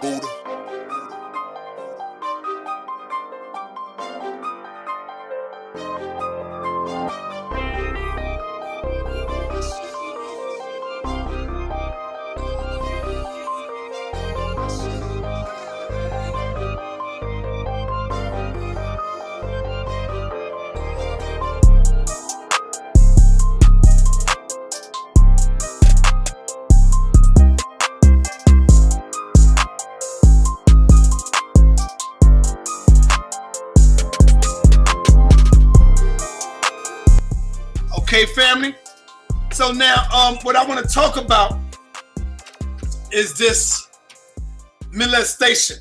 Buddha. Okay, family. So now, what I want to talk about is this molestation.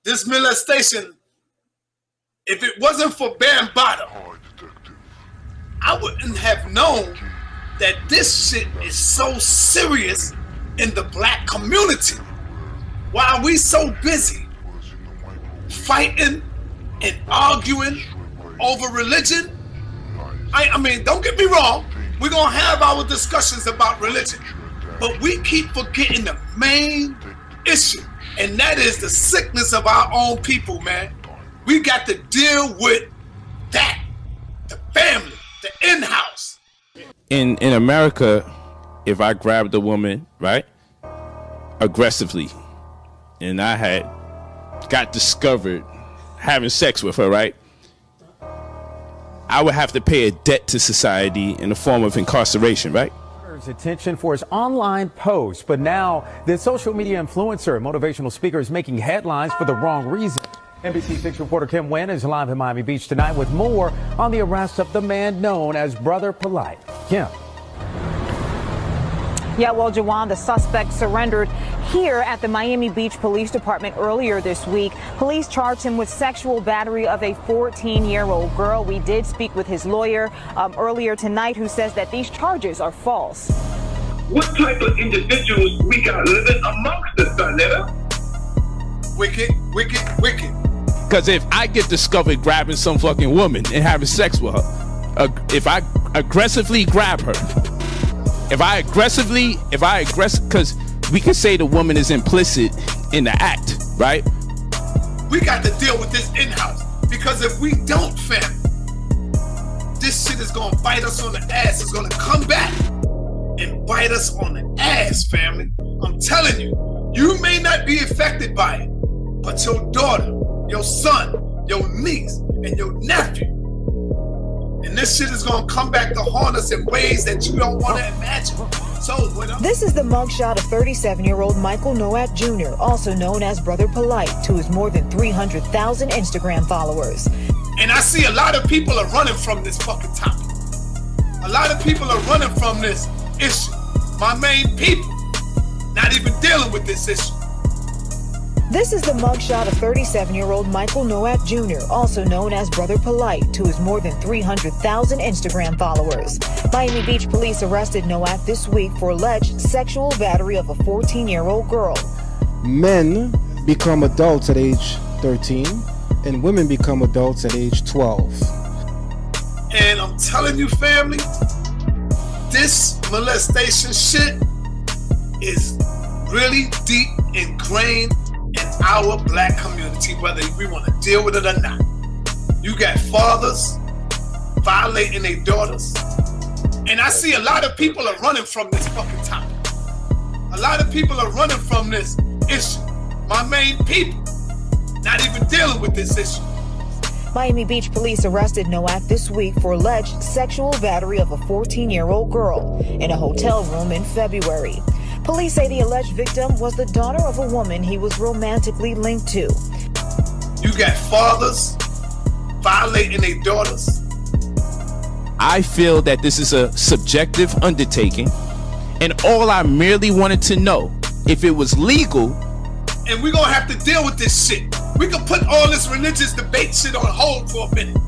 This molestation, if it wasn't for Bambaataa, I wouldn't have known that this shit is so serious in the black community. Why are we so busy fighting and arguing over religion? I mean, don't get me wrong, we're gonna have our discussions about religion, but we keep forgetting the main issue, and that is the sickness of our own people, man. We got to deal with that, the family, the in-house. In America, if I grabbed a woman, right, aggressively, and I got discovered having sex with her, right, I would have to pay a debt to society in the form of incarceration, right? Attention for his online post, but now this social media influencer and motivational speaker is making headlines for the wrong reason. NBC6 reporter Kim Nguyen is live in Miami Beach tonight with more on the arrest of the man known as Brother Polight. Kim. Yeah, well, Jawan, the suspect surrendered here at the Miami Beach Police Department earlier this week. Police charged him with sexual battery of a 14-year-old girl. We did speak with his lawyer earlier tonight, who says that these charges are false. What type of individuals we got living amongst us, Saneter? Wicked, wicked, wicked. Because if I get discovered grabbing some fucking woman and having sex with her, if I aggressively grab her, because we could say the woman is implicit in the act, right? We got to deal with this in-house, because if we don't, fam, this shit is gonna bite us on the ass. It's gonna come back and bite us on the ass, family. I'm telling you, you may not be affected by it, but your daughter, your son, your niece, and your nephew. And this shit is gonna come back to haunt us in ways that you don't want to imagine. So this is the mugshot of 37-year-old Michael Noat Jr., also known as Brother Polight, to his more than 300,000 Instagram followers. And I see a lot of people are running from this fucking topic. A lot of people are running from this issue. My main people not even dealing with this issue. This is the mugshot of 37-year-old Michael Noat Jr., also known as Brother Polight, to his more than 300,000 Instagram followers. Miami Beach police arrested Noat this week for alleged sexual battery of a 14-year-old girl. Men become adults at age 13, and women become adults at age 12. And I'm telling you, family, this molestation shit is really deep ingrained in our black community, whether we want to deal with it or not. You got fathers violating their daughters. And I see a lot of people are running from this fucking topic. A lot of people are running from this issue. My main people not even dealing with this issue. Miami Beach police arrested Noat this week for alleged sexual battery of a 14-year-old girl in a hotel room in February. Police say the alleged victim was the daughter of a woman he was romantically linked to. You got fathers violating their daughters. I feel that this is a subjective undertaking, and all I merely wanted to know if it was legal. And we're gonna have to deal with this shit. We can put all this religious debate shit on hold for a minute.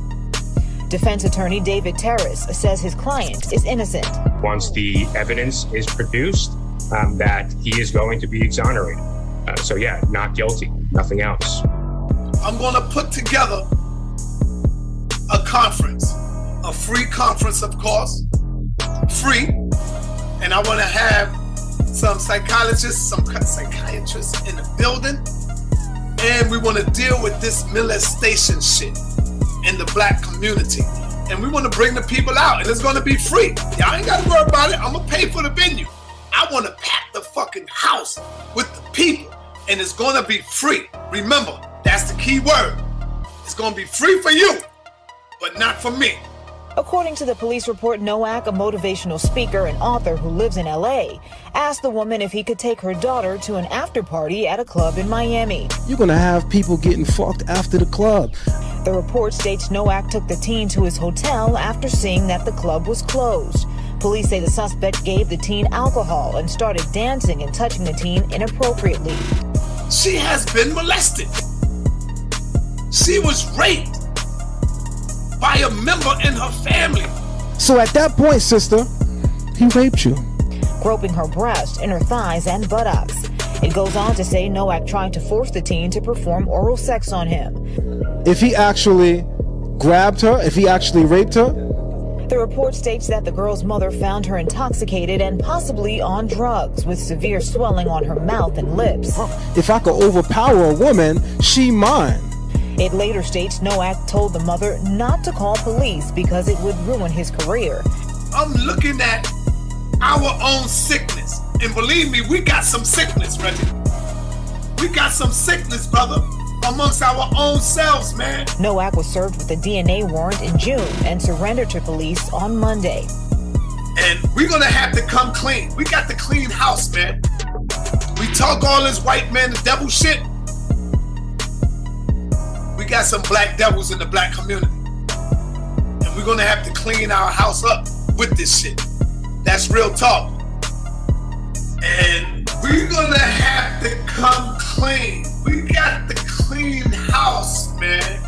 Defense attorney David Terrace says his client is innocent. Once the evidence is produced, that he is going to be exonerated. So yeah, not guilty, nothing else. I'm gonna put together a conference, a free conference, of course, free. And I wanna have some psychiatrists in the building, and we want to deal with this molestation shit in the black community. And we want to bring the people out, and it's going to be free. Y'all ain't got to worry about it. I'm going to pay for the venue. I want to pack the fucking house with the people, and it's going to be free. Remember, that's the key word. It's going to be free for you, but not for me. According to the police report, Nowak, a motivational speaker and author who lives in LA, asked the woman if he could take her daughter to an after party at a club in Miami. You're gonna have people getting fucked after the club. The report states Nowak took the teen to his hotel after seeing that the club was closed. Police say the suspect gave the teen alcohol and started dancing and touching the teen inappropriately. She has been molested. She was raped by a member in her family. So at that point, sister, he raped you. Groping her breast, inner thighs, and buttocks. It goes on to say Nowak tried to force the teen to perform oral sex on him. If he actually grabbed her, if he actually raped her. The report states that the girl's mother found her intoxicated and possibly on drugs, with severe swelling on her mouth and lips. If I could overpower a woman, she mine. It later states Nowak told the mother not to call police because it would ruin his career. I'm looking at our own sickness. And believe me, we got some sickness, Reggie. We got some sickness, brother, amongst our own selves, man. Nowak was served with a DNA warrant in June and surrendered to police on Monday. And we're gonna have to come clean. We got the clean house, man. We talk all this white man, the devil shit. We got some black devils in the black community. And we're gonna have to clean our house up with this shit. That's real talk. And we're gonna have to come clean. We got the clean house, man.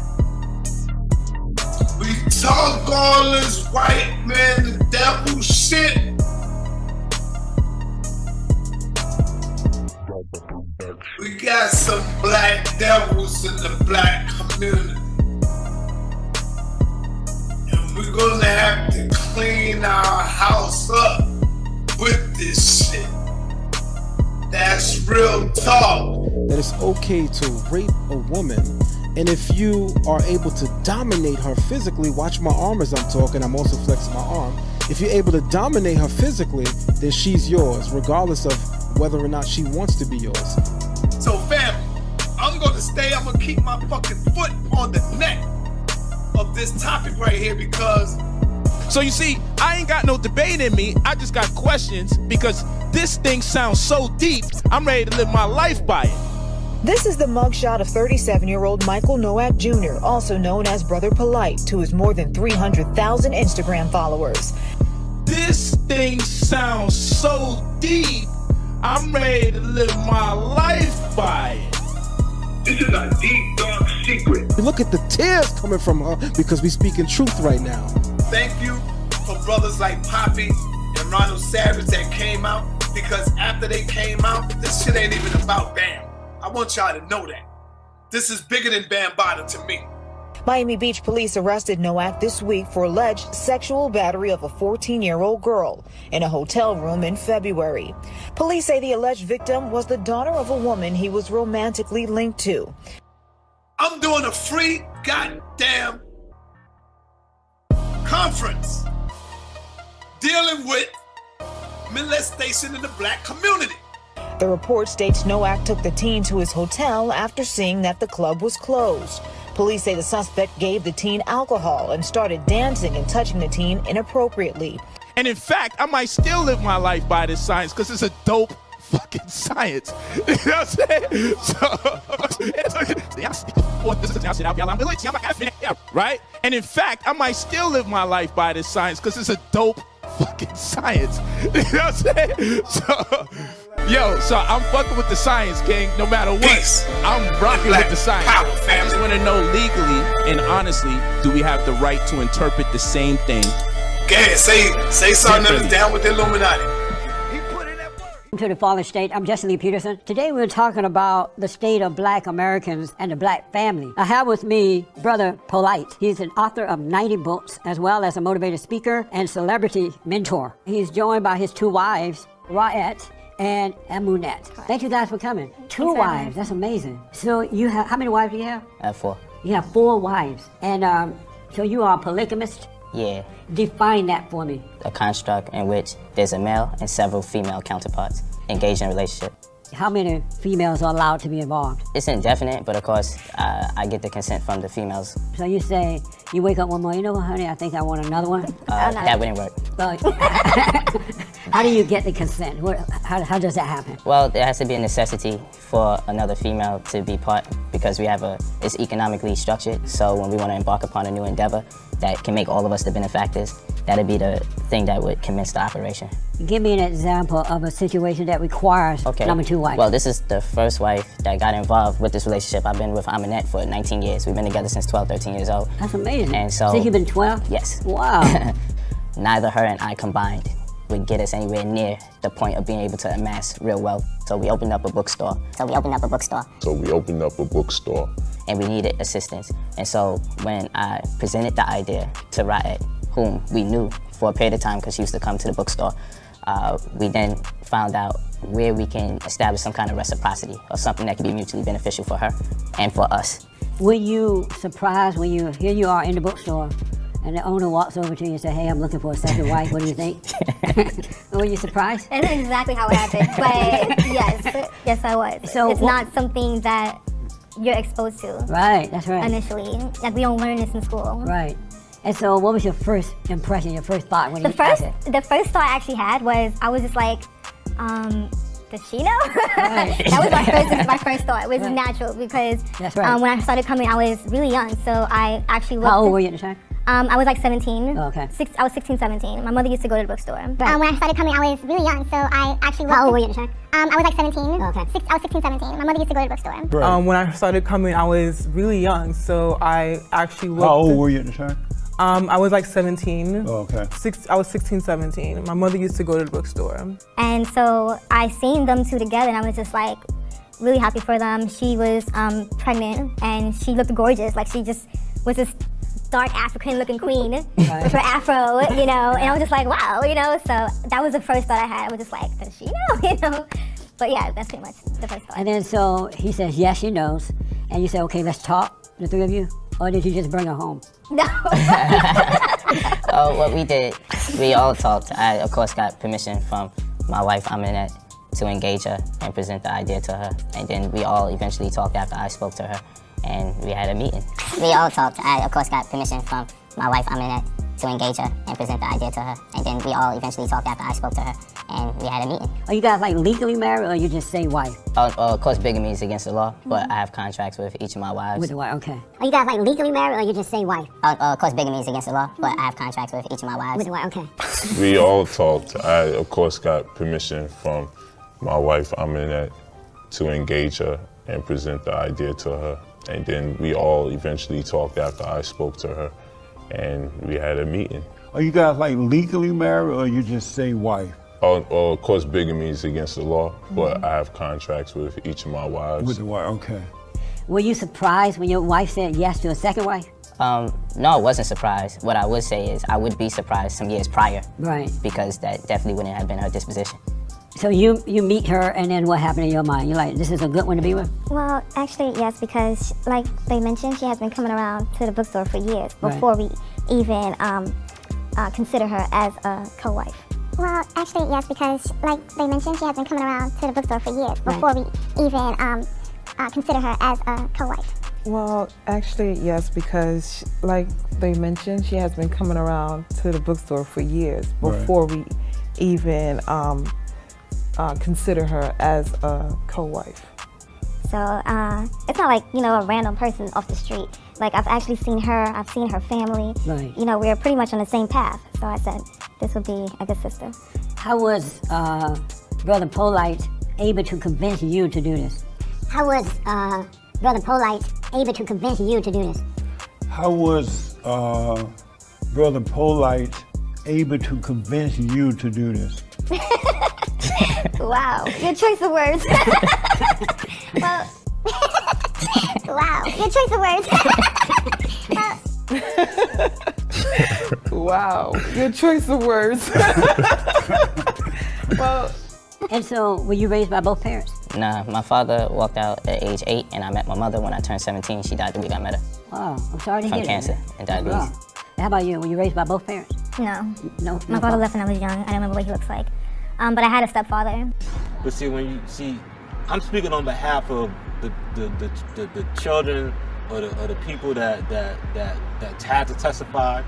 We talk all this white man, the devil shit. We got some black devils in the black community. And we're gonna have to clean our house up with this shit. That's real talk. That it's okay to rape a woman, and if you are able to dominate her physically, watch my arm as I'm talking, I'm also flexing my arm. If you're able to dominate her physically, then she's yours, regardless of whether or not she wants to be yours. So family, I'm gonna keep my fucking foot on the neck of this topic right here because... So you see, I ain't got no debate in me. I just got questions because this thing sounds so deep, I'm ready to live my life by it. This is the mugshot of 37-year-old Michael Nowak Jr., also known as Brother Polight, to his more than 300,000 Instagram followers. This thing sounds so deep, I'm ready to live my life by it. This is a deep, dark secret. Look at the tears coming from her because we speaking truth right now. Thank you for brothers like Poppy and Ronald Savage that came out, because after they came out, this shit ain't even about Bam. I want y'all to know that. This is bigger than Bambaataa to me. Miami Beach police arrested Nowak this week for alleged sexual battery of a 14-year-old girl in a hotel room in February. Police say the alleged victim was the daughter of a woman he was romantically linked to. I'm doing a free goddamn conference dealing with molestation in the black community. The report states Nowak took the teen to his hotel after seeing that the club was closed. Police say the suspect gave the teen alcohol and started dancing and touching the teen inappropriately. And in fact, I might still live my life by this science because it's a dope fucking science. You know what I'm saying? Right? And in fact, I might still live my life by this science because it's a dope fucking science. You know what I'm saying? So I'm fucking with the science, gang, no matter what. Peace. I'm rocking with the science. Power, I just want to know legally and honestly, do we have the right to interpret the same thing? Go ahead, say something that is down with the Illuminati. To the Fallen State, I'm Jesse Lee Peterson. Today we're talking about the state of black Americans and the black family. I have with me Brother Polight. He's an author of 90 books, as well as a motivated speaker and celebrity mentor. He's joined by his two wives, Ra'et and Amunet. Thank you guys for coming. 2 wives, that's amazing. So you have, how many wives do you have? I have 4. You have 4 wives. And so you are a polygamist? Yeah. Define that for me. A construct in which there's a male and several female counterparts engaged in a relationship. How many females are allowed to be involved? It's indefinite, but of course, I get the consent from the females. So you say, you wake up one morning, you know what, honey, I think I want another one? That wouldn't work. How do you get the consent? How does that happen? Well, there has to be a necessity for another female to be part because we have it's economically structured. So when we want to embark upon a new endeavor that can make all of us the benefactors, that'd be the thing that would commence the operation. Give me an example of a situation that requires number 2 wife. Well, this is the first wife that got involved with this relationship. I've been with Aminette for 19 years. We've been together since 12, 13 years old. That's amazing. And so, since you've been 12? Yes. Wow. Neither her and I combined would get us anywhere near the point of being able to amass real wealth. So we opened up a bookstore. And we needed assistance. And so when I presented the idea to Raed, whom we knew for a period of time because she used to come to the bookstore, we then found out where we can establish some kind of reciprocity or something that can be mutually beneficial for her and for us. Were you surprised when here you are in the bookstore and the owner walks over to you and says, hey, I'm looking for a second wife, what do you think? Were you surprised? That's exactly how it happened, but yes I was. So it's not something that you're exposed to. Right, that's right. Initially, like we don't learn this in school. Right. And so what was your first impression, your first thought when you The first thought I actually had was, I was just like, does she know? Right. That was my first thought. It was natural because when I started coming, I was really young. So I actually looked. How old were you at the time? I was like 17. Oh, okay. I was 16, 17. My mother used to go to the bookstore. When I started coming, I was really young, so I actually looked. How old were you at the time? I was like 17. Oh, okay. I was 16, 17. My mother used to go to the bookstore. Right. When I started coming, I was really young, so I actually looked. How old were you at the time? I was like 17. Oh, okay. I was 16, 17. My mother used to go to the bookstore. And so I seen them two together, and I was just like really happy for them. She was pregnant, and she looked gorgeous. Like she just was this dark African-looking queen with her afro, you know. And I was just like, wow, you know. So that was the first thought I had. I was just like, does she know, you know? But yeah, that's pretty much the first thought. And then so he says, yes, she knows. And you say, okay, let's talk, the 3 of you. Or did you just bring her home? No. What we did, we all talked. I, of course, got permission from my wife, Aminette, to engage her and present the idea to her. And then we all eventually talked after I spoke to her, and we had a meeting. We all talked. I, of course, got permission from my wife, Aminette, to engage her and present the idea to her. And then we all eventually talked after I spoke to her, and we had a meeting. Are you guys like legally married, or you just say wife? Of course, bigamy is against the law, but I have contracts with each of my wives. With the wife, okay. Are you guys like legally married, or you just say wife? Of course, bigamy is against the law, but I have contracts with each of my wives. With the wife, okay. We all talked. I, of course, got permission from my wife, Aminette, to engage her and present the idea to her. And then we all eventually talked after I spoke to her, and we had a meeting. Are you guys like legally married, or you just say wife? Of course, bigamy is against the law, but I have contracts with each of my wives. With the wife, okay. Were you surprised when your wife said yes to a second wife? No, I wasn't surprised. What I would say is I would be surprised some years prior. Right. Because that definitely wouldn't have been her disposition. So you meet her, and then what happened in your mind? You're like, this is a good one to be with? Well, actually, yes, because like they mentioned, she has been coming around to the bookstore for years before we even consider her as a co-wife. Well, actually, yes, because like they mentioned, she has been coming around to the bookstore for years before we even consider her as a co-wife. Well, actually, yes, because like they mentioned, she has been coming around to the bookstore for years before we even consider her as a co-wife. So it's not like, you know, a random person off the street. Like I've actually seen her, I've seen her family. Right. You know, we're pretty much on the same path. So I said, this would be a good sister. How was Brother Polight able to convince you to do this? How was Brother Polight able to convince you to do this? How was Brother Polight able to convince you to do this? Wow, good choice of words. Well, wow, good choice of words. Wow, good choice of words. Well, And so, were you raised by both parents? Nah, my father walked out at age 8, and I met my mother when I turned 17. She died the week I met her. Wow, I'm sorry to hear that. From cancer and diabetes. Wow. How about you? Were you raised by both parents? No. No. My father left when I was young. I don't remember what he looks like. But I had a stepfather. But see, when you see, I'm speaking on behalf of the children or the people that had to testify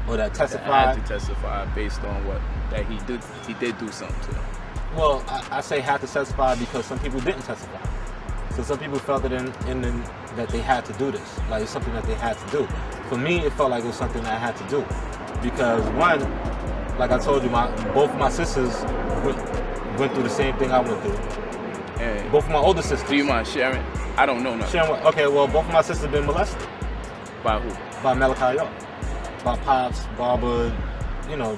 or that testified. That had to testify based on what that he did do something to them. Well, I say had to testify because some people didn't testify. So some people felt it in that they had to do this, like it's something that they had to do. For me, it felt like it was something that I had to do because one, like I told you, both my sisters went through the same thing I went through. And both of my older sisters. Do you mind sharing? I don't know nothing. Sharing what? Okay, well, both of my sisters have been molested. By who? By Malachi York. By Pops, Barbara, you know,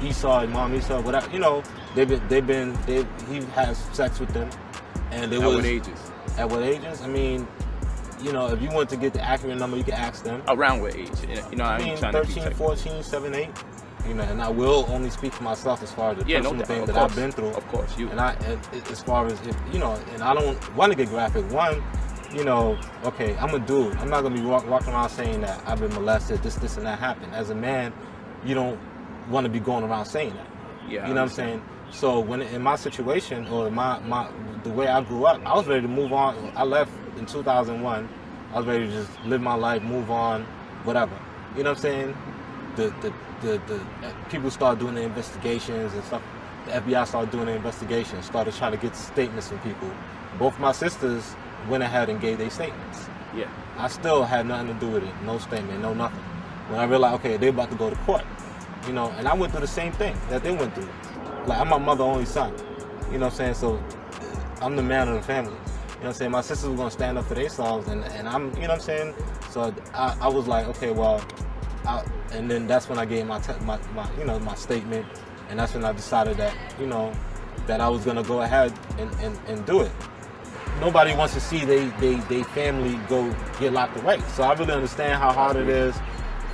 Esau, Mom Esau, whatever. You know, he has sex with them. And At what ages? At what ages? I mean, you know, if you want to get the accurate number, you can ask them. Around what age? You know, I mean, 13, 14, 7, 8. You know, and I will only speak for myself as far as the personal thing that I've been through. Of course, you. And as far as if, you know, and I don't want to get graphic. One, you know, okay, I'm a dude. I'm not gonna be walking around saying that I've been molested, this, and that happened. As a man, you don't want to be going around saying that. Yeah. You know what I'm saying? So when in my situation or the way I grew up, I was ready to move on. I left in 2001. I was ready to just live my life, move on, whatever. You know what I'm saying? The people started doing the investigations and stuff. The FBI started doing the investigations, started trying to get statements from people. Both my sisters went ahead and gave their statements. Yeah. I still had nothing to do with it. No statement, no nothing. When I realized, okay, they're about to go to court. You know, and I went through the same thing that they went through. Like, I'm my mother's only son. You know what I'm saying? So I'm the man of the family. You know what I'm saying? My sisters were gonna stand up for themselves and I'm, you know what I'm saying? So I was like, okay, well, and then that's when I gave my statement, and that's when I decided that, you know, that I was gonna go ahead and do it. Nobody wants to see they family go get locked away. So I really understand how hard it is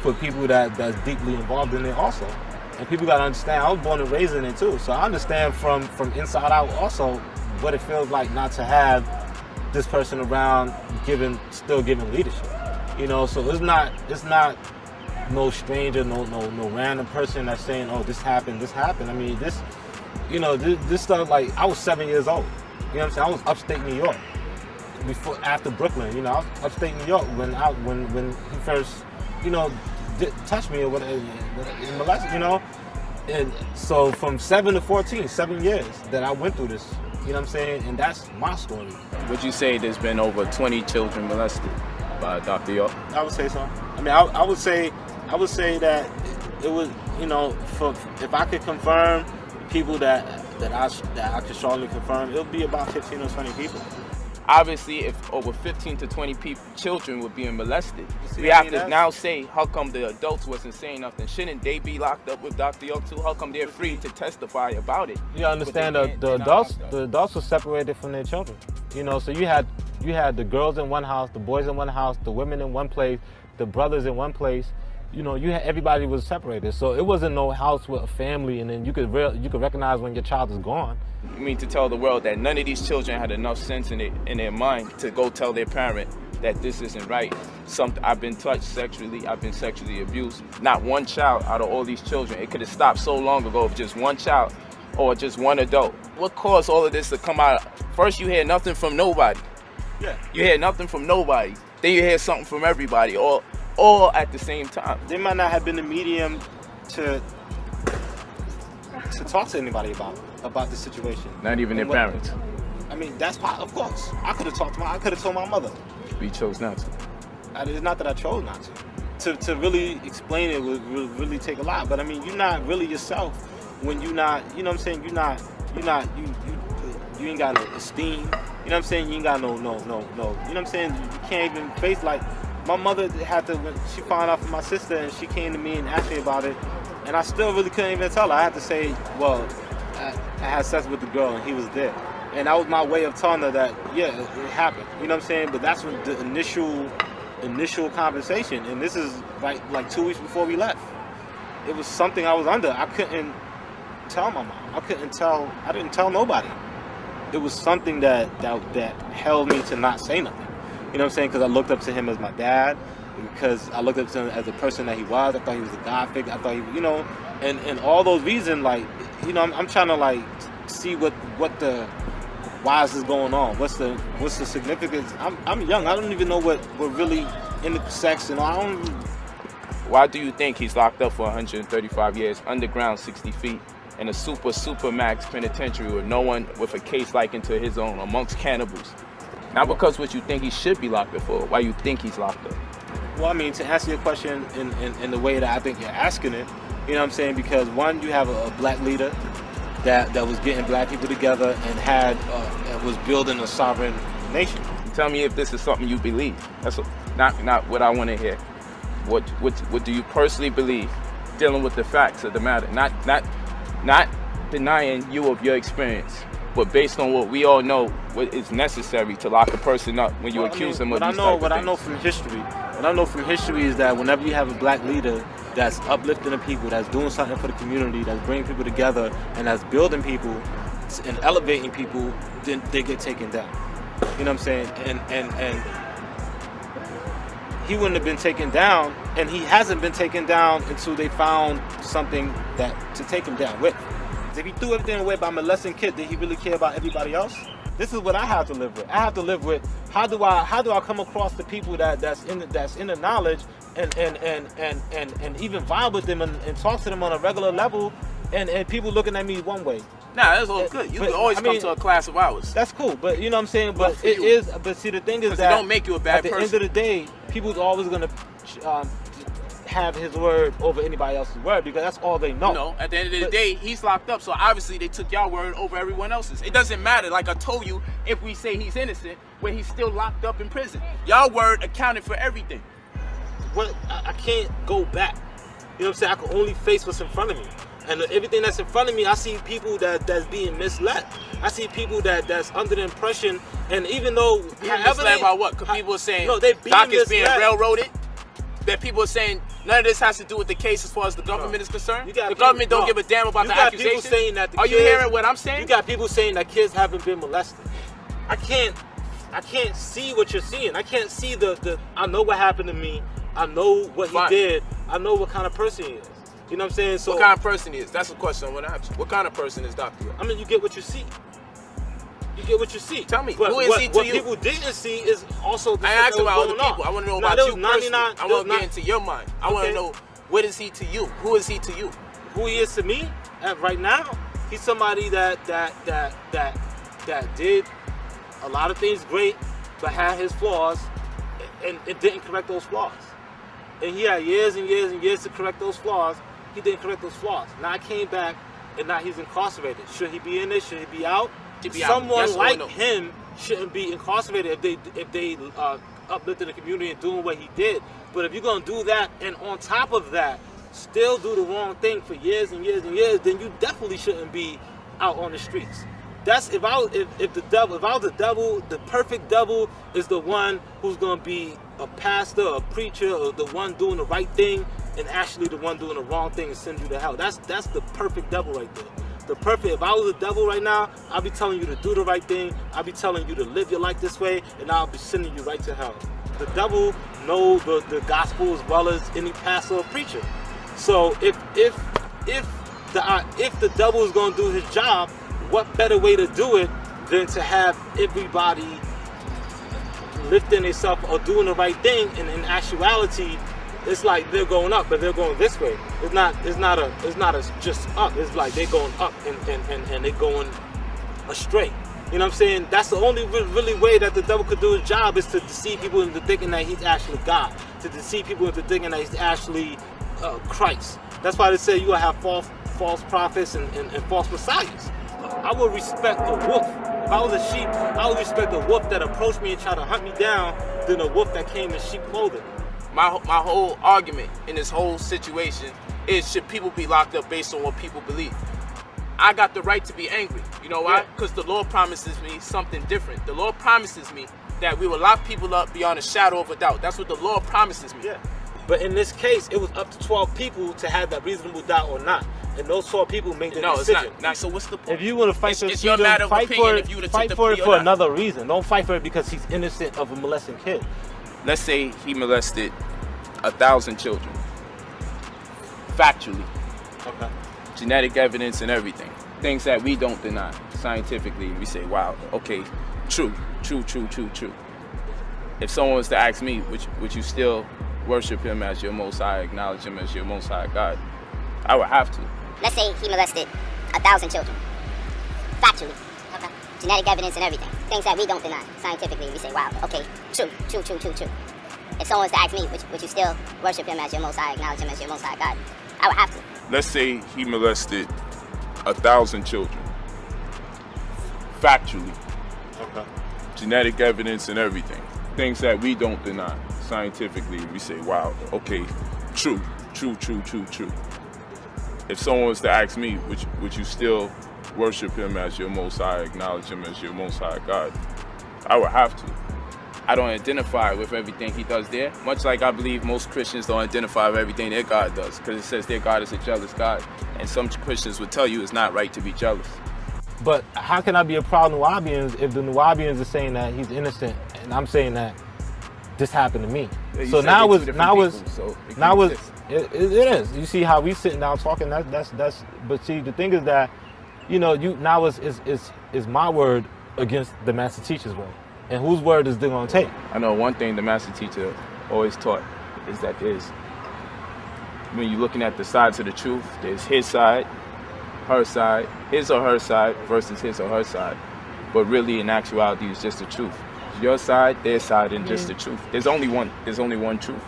for people that's deeply involved in it also. And people gotta understand, I was born and raised in it too. So I understand from inside out also what it feels like not to have this person around still giving leadership. You know, so it's not no stranger, no random person that's saying, oh, this happened. I mean, this stuff, like, I was 7 years old. You know what I'm saying? I was upstate New York after Brooklyn. You know, I was upstate New York when he first, you know, touched me or whatever, molested, you know. And so from 7 to 14, 7 years that I went through this. You know what I'm saying? And that's my story. Would you say there's been over 20 children molested by Dr. York? I would say so. I mean, I would say that it was, you know, if I could confirm people that I could strongly confirm, it would be about 15 or 20 people. Obviously, if over 15 to 20 children were being molested, we have to now say, how come the adults wasn't saying nothing? Shouldn't they be locked up with Dr. York too? How come they're free to testify about it? You understand, the adults were separated from their children. You know, so you had the girls in one house, the boys in one house, the women in one place, the brothers in one place. You know, everybody was separated. So it wasn't no house with a family, and then you could recognize when your child is gone. You mean to tell the world that none of these children had enough sense in their mind to go tell their parent that this isn't right? I've been touched sexually, I've been sexually abused. Not one child out of all these children. It could have stopped so long ago if just one child or just one adult. What caused all of this to come out? First, you hear nothing from nobody. Yeah. You hear nothing from nobody. Then you hear something from everybody, all at the same time. They might not have been the medium to talk to anybody about the situation. Not even their parents. I mean, that's of course. I could have told my mother. We chose not to. It's not that I chose not to. To really explain it would really take a lot. But I mean, you're not really yourself when you're not. You know what I'm saying? You ain't got no esteem. You know what I'm saying? You ain't got no. You know what I'm saying? You can't even face, like, my mother had to, when she found out from my sister and she came to me and asked me about it, and I still really couldn't even tell her. I had to say, well, I had sex with the girl and he was there. And that was my way of telling her that, yeah, it happened. You know what I'm saying? But that's when the initial conversation, and this is like 2 weeks before we left. It was something I was under. I couldn't tell my mom. I didn't tell nobody. It was something that held me to not say nothing. You know what I'm saying? Because I looked up to him as my dad, because I looked up to him as the person that he was. I thought he was a God figure. I thought he, you know, and all those reasons, like, you know, I'm trying to like see why is this going on? What's the significance? I'm young. I don't even know what really into sex, and I don't. Why do you think he's locked up for 135 years, underground 60 feet, in a super max penitentiary with no one with a case likened to his own, amongst cannibals? Not because what you think he should be locked up for, why you think he's locked up. Well, I mean, to answer your question in the way that I think you're asking it, you know what I'm saying? Because one, you have a black leader that was getting black people together and was building a sovereign nation. Tell me if this is something you believe. That's not what I want to hear. What do you personally believe, dealing with the facts of the matter? Not denying you of your experience, but based on what we all know, what is necessary to lock a person up when you accuse them of these type of things. What I know from history is that whenever you have a black leader that's uplifting the people, that's doing something for the community, that's bringing people together, and that's building people and elevating people, then they get taken down. You know what I'm saying? And he wouldn't have been taken down, and he hasn't been taken down until they found something to take him down with. If he threw everything away by molesting kids, did he really care about everybody else? This is what I have to live with. I have to live with how do I come across the people that's in the knowledge and even vibe with them and talk to them on a regular level, and people looking at me one way. Nah, that's all good. You can always come to a class of ours. That's cool, but you know what I'm saying. But But see, the thing is that it don't make you a bad person. At the end of the day, people's always gonna have his word over anybody else's word, because that's all they know. No, at the end of the day, he's locked up, so obviously they took your word over everyone else's. It doesn't matter, like I told you, if we say he's innocent, when he's still locked up in prison. Y'all word accounted for everything. What I can't go back. You know what I'm saying? I can only face what's in front of me. And everything that's in front of me, I see people that's being misled. I see people that's under the impression, and even though misled about what? Because people are saying Doc is being railroaded. That people are saying none of this has to do with the case as far as the government is concerned. The government don't give a damn about the accusations. Saying that are you hearing what I'm saying? You got people saying that kids haven't been molested. I can't see what you're seeing. I can't see the I know what happened to me. I know what he did. I know what kind of person he is. You know what I'm saying? So what kind of person he is? That's the question I want to ask you. What kind of person is Dr. I mean, you get what you see. You get what you see. Tell me, but who is he to you? What people didn't see is also the I asked about other people. I want to know about you personally. I want to get into your mind. I want to know, what is he to you? Who is he to you? Who he is to me right now? He's somebody that did a lot of things great, but had his flaws, and it didn't correct those flaws. And he had years and years and years to correct those flaws. He didn't correct those flaws. Now I came back, and now he's incarcerated. Should he be in there? Should he be out? Someone like him shouldn't be incarcerated if they uplifted the community and doing what he did. But if you're gonna do that, and on top of that, still do the wrong thing for years and years and years, then you definitely shouldn't be out on the streets. That's if I was the devil, the perfect devil is the one who's gonna be a pastor, a preacher, or the one doing the right thing, and actually the one doing the wrong thing and send you to hell. That's the perfect devil right there. If I was a devil right now, I'd be telling you to do the right thing. I'd be telling you to live your life this way, and I'll be sending you right to hell. The devil knows the gospel as well as any pastor or preacher. So if the devil is going to do his job, what better way to do it than to have everybody lifting themselves or doing the right thing? And in actuality, it's like they're going up, but they're going this way. It's not just up. It's like they're going up and they're going astray. You know what I'm saying? That's the only really way that the devil could do his job, is to deceive people into thinking that he's actually God, to deceive people into thinking that he's actually Christ. That's why they say you will have false prophets and false messiahs. I would respect a wolf. If I was a sheep, I would respect a wolf that approached me and tried to hunt me down than a wolf that came in sheep clothing. My whole argument in this whole situation is, should people be locked up based on what people believe? I got the right to be angry. You know why? Because the Lord promises me something different. The Lord promises me that we will lock people up beyond a shadow of a doubt. That's what the Lord promises me. But in this case, it was up to 12 people to have that reasonable doubt or not. And those 12 people made the decision. It's not. So what's the point? If you want to fight for it's your matter of opinion if you would have fight for it for another reason. Don't fight for it because he's innocent of a molesting kid. Let's say he molested 1,000 children. Factually. Okay. Genetic evidence and everything. Things that we don't deny. Scientifically, we say, wow, okay, true. If someone was to ask me, would you still worship him as your Most High, acknowledge him as your Most High God? I would have to. Let's say he molested 1,000 children. Factually. Okay. Genetic evidence and everything. Things that we don't deny. Scientifically, we say, wow, okay, true. If someone was to ask me, would you still worship him as your Most High, acknowledge him as your Most High God? I would have to. Let's say he molested 1,000 children. Factually. Okay. Genetic evidence and everything. Things that we don't deny. Scientifically, we say, wow, okay, true. If someone was to ask me, would you still worship him as your Most High, acknowledge him as your Most High God? I would have to. I don't identify with everything he does there, much like I believe most Christians don't identify with everything their God does, because it says their God is a jealous God, and some Christians would tell you it's not right to be jealous. But how can I be a proud Nubians if the Nubians are saying that he's innocent and I'm saying that this happened to me? Yeah, so now it is. You see how we sitting down talking. That's. But see, the thing is that, now is my word against the master teacher's word, and whose word is they gonna take? I know one thing the master teacher always taught is that when you're looking at the sides of the truth, there's his side, her side, his or her side versus his or her side. But really, in actuality, it's just the truth. Your side, their side, and just the truth. There's only one truth.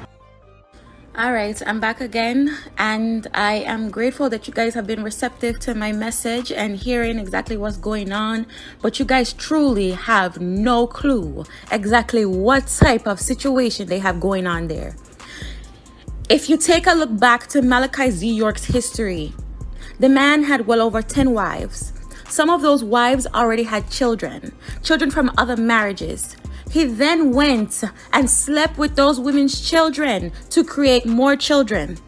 All right, I'm back again, and I am grateful that you guys have been receptive to my message and hearing exactly what's going on. But you guys truly have no clue exactly what type of situation they have going on there. If you take a look back to Malachi Z. York's history, the man had well over 10 wives. Some of those wives already had children from other marriages. He then went and slept with those women's children to create more children.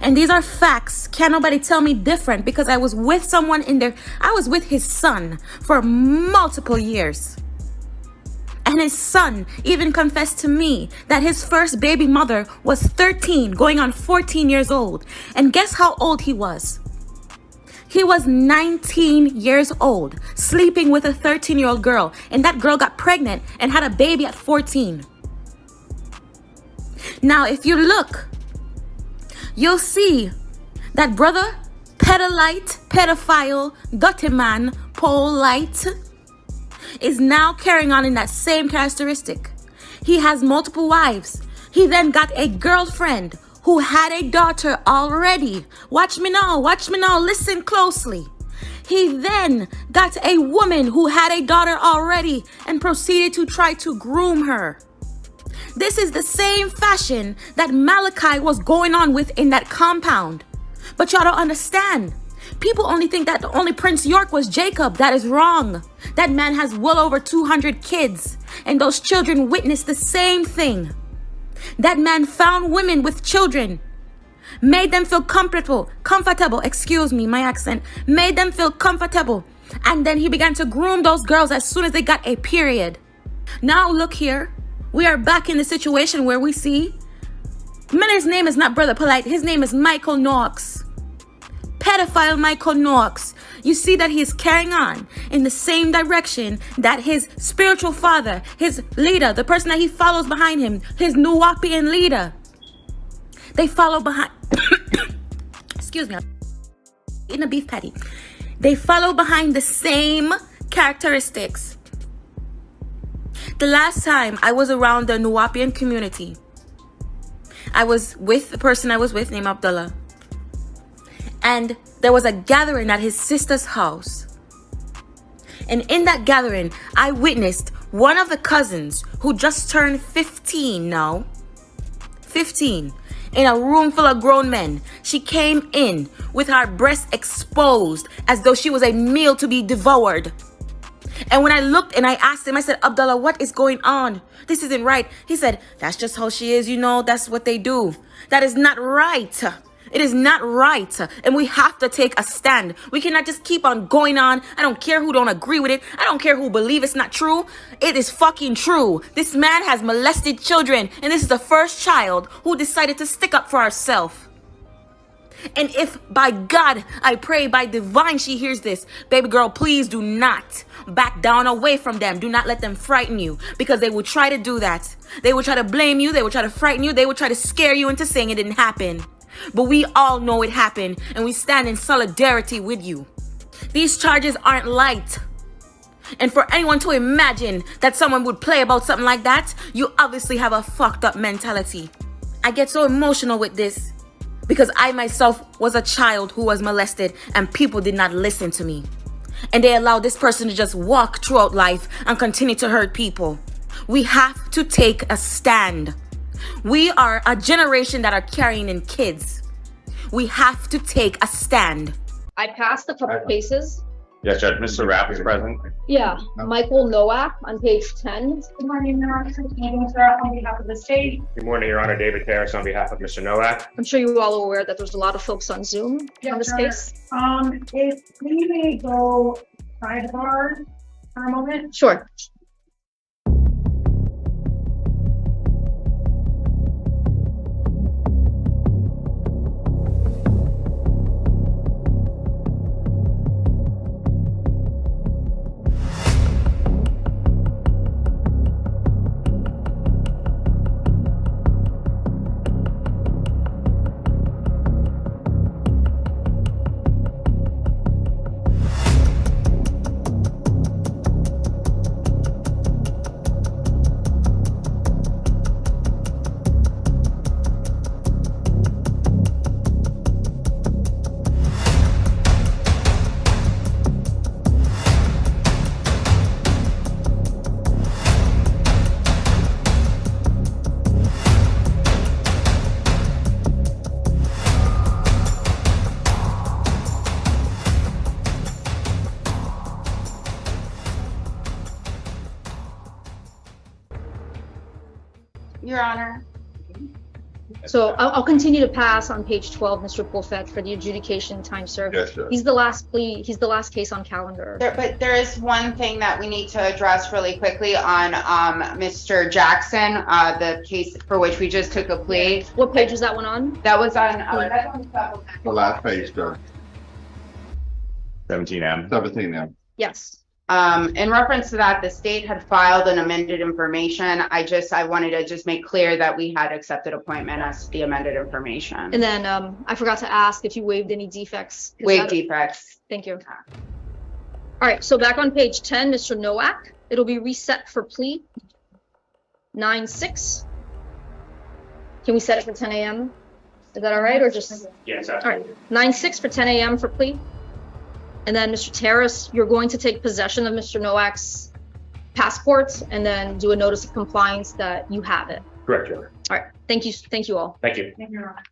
And these are facts. Can't nobody tell me different, because I was with someone in there. I was with his son for multiple years. And his son even confessed to me that his first baby mother was 13, going on 14 years old. And guess how old he was? He was 19 years old, sleeping with a 13-year-old girl, and that girl got pregnant and had a baby at 14. Now, if you look, you'll see that brother, pedophile, dirty man, Polight, is now carrying on in that same characteristic. He has multiple wives. He then got a girlfriend who had a daughter already. Watch me now, listen closely. He then got a woman who had a daughter already and proceeded to try to groom her. This is the same fashion that Malachi was going on with in that compound. But y'all don't understand. People only think that the only Prince York was Jacob. That is wrong. That man has well over 200 kids, and those children witnessed the same thing. That man found women with children, made them feel comfortable, made them feel comfortable. And then he began to groom those girls as soon as they got a period. Now look here, we are back in the situation where we see, his name is not Brother Polight, his name is Michael Knox. Pedophile Michael Knox. You see that he is carrying on in the same direction that his spiritual father, his leader, the person that he follows behind him, his Nuwapian leader, they follow behind. Excuse me, in a beef patty. They follow behind the same characteristics. The last time I was around the Nuwapian community, I was with the person I was with named Abdullah. And there was a gathering at his sister's house. And in that gathering, I witnessed one of the cousins who just turned 15 now. 15. In a room full of grown men. She came in with her breasts exposed as though she was a meal to be devoured. And when I looked and I asked him, I said, Abdullah, what is going on? This isn't right. He said, that's just how she is. You know, that's what they do. That is not right. It is not right. And we have to take a stand. We cannot just keep on going on. I don't care who don't agree with it. I don't care who believe it's not true. It is fucking true. This man has molested children. And this is the first child who decided to stick up for herself. And if by God, I pray by divine she hears this, baby girl, please do not back down away from them. Do not let them frighten you, because they will try to do that. They will try to blame you. They will try to frighten you. They will try to scare you into saying it didn't happen. But we all know it happened, and we stand in solidarity with you. These charges aren't light. And for anyone to imagine that someone would play about something like that, you obviously have a fucked up mentality. I get so emotional with this because I myself was a child who was molested and people did not listen to me. And they allowed this person to just walk throughout life and continue to hurt people. We have to take a stand. We are a generation that are carrying in kids. We have to take a stand. I passed a couple cases. Yes, Judge. Mr. Rapp is present. Yeah, Michael Nowak on page 10. Good morning, Your Honor. On behalf of the state. Good morning, Your Honor. David Harris on behalf of Mr. Nowak. I'm sure you're all aware that there's a lot of folks on Zoom on this case. If we may go sidebar for a moment. Sure. Your Honor. So I'll continue to pass on page 12, Mr. Pulfet, for the adjudication time served. Yes, sir. He's the last plea. He's the last case on calendar. But there is one thing that we need to address really quickly on Mr. Jackson, the case for which we just took a plea. What page was that one on? That was on The last page, sir. 17M. 17M. Yes. In reference to that, the state had filed an amended information. I wanted to just make clear that we had accepted appointment as the amended information. And then I forgot to ask if you waived any defects. Waived defects. Thank you. All right, so back on page 10, Mr. Nowak, it'll be reset for plea 9/6. Can we set it for 10 a.m.? Is that all right, or just? Yes, all right, 9/6 for 10 a.m. for plea. And then Mr. Terrace, you're going to take possession of Mr. Nowak's passport and then do a notice of compliance that you have it. Correct, Your Honor. All right, thank you all. Thank you. Thank you, Your Honor.